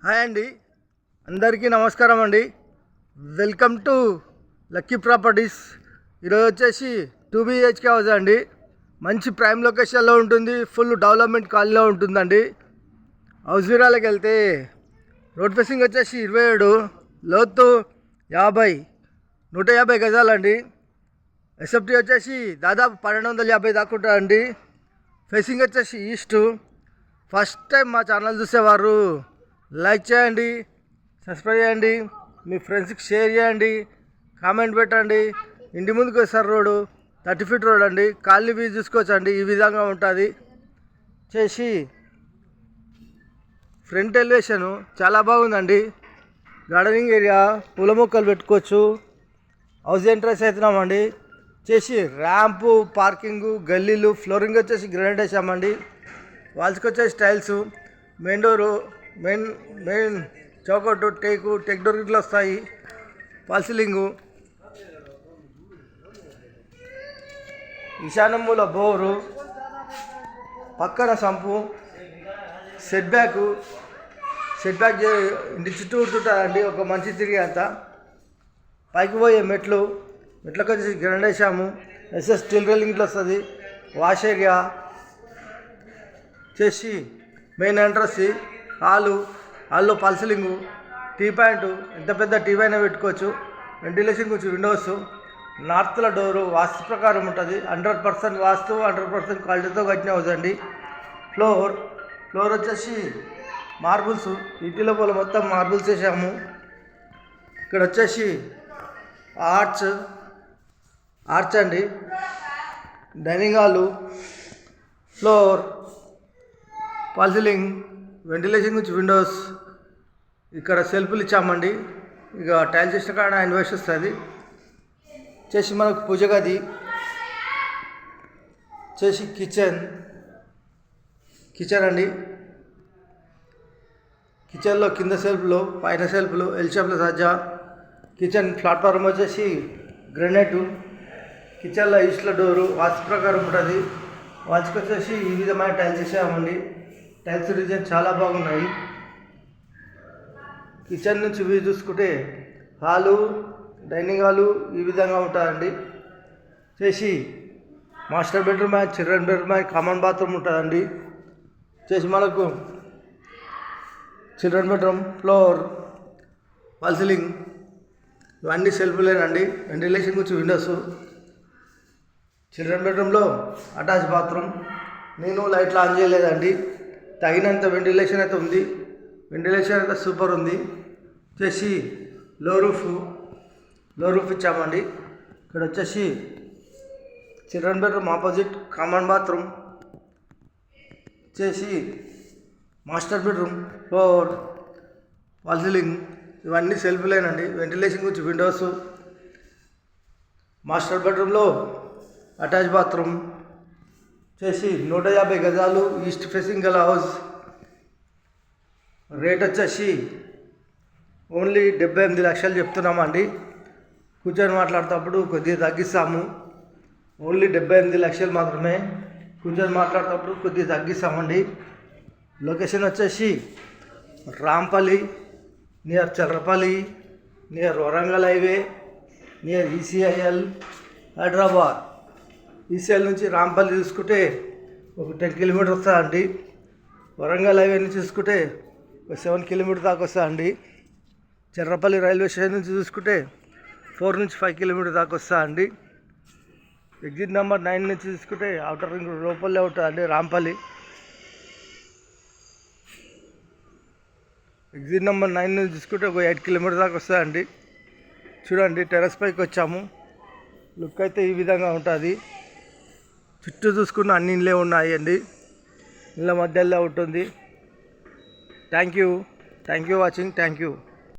Hi అండి, అందరికీ నమస్కారం అండి. Welcome to lucky properties. ఈరోజు వచ్చేసి 2 BHK హౌస్ అండి. మంచి ప్రైమ్ లొకేషన్లో ఉంటుంది, ఫుల్ డెవలప్మెంట్ కాలనీలో ఉంటుందండి. హౌస్ వివరాలకు వెళ్తే రోడ్ ఫేసింగ్ వచ్చేసి 27, లోతు 50, 150 గజాలండి. ఎస్ఎఫ్టీ వచ్చేసి దాదాపు 1250 దాకా ఉంటుందండి. ఫేసింగ్ వచ్చేసి ఈస్ట్. ఫస్ట్ టైం మా ఛానల్ చూసేవారు లైక్ చేయండి, సబ్స్క్రైబ్ చేయండి, మీ ఫ్రెండ్స్కి షేర్ చేయండి, కామెంట్ పెట్టండి. ఇంటి ముందుకు వస్తారు రోడ్డు 30 feet రోడ్ అండి. కాలనీ వ్యూ చూసుకోవచ్చండి, ఈ విధంగా ఉంటుంది. చేసి ఫ్రంట్ ఎలివేషను చాలా బాగుందండి. గార్డెనింగ్ ఏరియా, పూల మొక్కలు పెట్టుకోవచ్చు. హౌస్ ఎంట్రన్స్ అవుతున్నామండి. చేసి ర్యాంపు, పార్కింగు, గల్లీలు, ఫ్లోరింగ్ వచ్చేసి గ్రానైట్ వేసామండి. వాల్స్కి వచ్చేసి టైల్స్, మెయిన్ డోరు, మెయిన్ చౌకట్టు టెక్ డోర్ ఇట్లా వస్తాయి. ఫాల్ సీలింగు, ఈశాన్య మూల బోరు, పక్కన సంపు, సెట్ బ్యాక్ ఇంటి చుట్టూ ఉంటుందండి. ఒక మంచి తిరిగి అంతా పైకి పోయే మెట్లకు వచ్చేసి గ్రానైట్ వేసాము. ఎస్ఎస్ స్టీల్ రైలింగ్ ఇట్లా వస్తుంది. వాష్ ఏరియా చేసి మెయిన్ ఎంట్రన్స్, హాల్లో ఫాల్ సీలింగు, టీ పాయింట్, ఎంత పెద్ద టీవీ అయినా పెట్టుకోవచ్చు. వెంటిలేషన్ కొంచెం విండోస్, నార్త్లో డోరు వాస్తు ప్రకారం ఉంటుంది. 100% వాస్తు, 100% క్వాలిటీతో కట్టిన హౌస్ అండి. ఫ్లోర్ వచ్చేసి మార్బుల్స్, ఇంటి లోపల మొత్తం మార్బుల్స్ వేసాము. ఇక్కడ వచ్చేసి ఆర్చ్ అండి. Dining hall, floor, fall ceiling, ventilation గురించి విండోస్. ఇక్కడ సెల్ఫ్లు ఇచ్చామండి. ఇక టైల్స్ చేసిన కాడ ఇన్వెస్ట్ వస్తుంది. చేసి మనకు పూజ గది, చేసి కిచెన్ అండి. కిచెన్లో కింద సెల్ఫ్లు, పైన సెల్ఫ్లు, ఎల్ షేప్లో సజ్జా. కిచెన్ ప్లాట్ఫారం వచ్చేసి గ్రానైట్. కిచెన్లో ఈస్ట్లో డోరు వాస్తు ప్రకారం ఉంటుంది. వాల్స్కి వచ్చేసి ఈ విధమైన టైల్స్ వేసామండి. టైల్స్ డిజైన్ చాలా బాగున్నాయి. కిచెన్ నుంచి వ్యూ చూసుకుంటే హాలు, డైనింగ్ హాలు ఈ విధంగా ఉంటుందండి. చేసి master bedroom and children bedroom and common bathroom ఉంటుందండి. చేసి మనకు children bedroom, floor, fall ceiling ఇవన్నీ సెల్ఫ్లేనండి. వెంటిలేషన్ గురించి విండోస్. చిల్డ్రన్ బెడ్రూమ్లో అటాచ్ బాత్రూమ్. నేను లైట్లు ఆన్ చేయలేదండి, తగినంత వెంటిలేషన్ అయితే ఉంది. వెంటిలేషన్ అయితే సూపర్ ఉంది. చేసి లో రూఫ్ ఇచ్చామండి. ఇక్కడ వచ్చేసి children bedroom opposite common bathroom. చేసి master bedroom, floor, fall ceiling ఇవన్నీ సెల్ఫ్లేనండి. వెంటిలేషన్ గురించి విండోస్. మాస్టర్ బెడ్రూమ్లో అటాచ్ బాత్రూమ్. చేసి 150 గజాలు, ఈస్ట్ ఫేసింగ్ గల హౌస్. రేట్ వచ్చేసి ఓన్లీ 78 లక్షలు చెప్తున్నామండి. కూర్చొని మాట్లాడేటప్పుడు కొద్దిగా తగ్గిస్తాము. ఓన్లీ 78 లక్షలు మాత్రమే. కూర్చొని మాట్లాడేటప్పుడు కొద్దిగా తగ్గిస్తామండి. లొకేషన్ వచ్చేసి Rampally, near Cherlapally, near Warangal highway, near ECIL Hyderabad. ECL నుంచి రాంపల్లి చూసుకుంటే ఒక 10 కిలోమీటర్ వస్తుందండి. వరంగల్ హైవే నుంచి చూసుకుంటే ఒక 7 కిలోమీటర్ దాకా వస్తుందండి. చెర్రపల్లి రైల్వే స్టేషన్ నుంచి చూసుకుంటే 4 నుంచి 5 కిలోమీటర్ దాకా వస్తుందండి. ఎగ్జిట్ నెంబర్ 9 నుంచి చూసుకుంటే అవుటర్ రింగ్ లోపలే ఉంటుందండి రాంపల్లి. ఎగ్జిట్ నెంబర్ 9 నుంచి చూసుకుంటే ఒక 8 కిలోమీటర్ దాకా వస్తుందండి. చూడండి, టెర్రస్ పైకి వచ్చాము. లుక్ అయితే ఈ విధంగా ఉంటుంది. చుట్టూ చూసుకున్న అన్ని ఇళ్ళే ఉన్నాయండి. ఇళ్ళ మధ్యలో ఉంటుంది. Thank you watching. Thank you.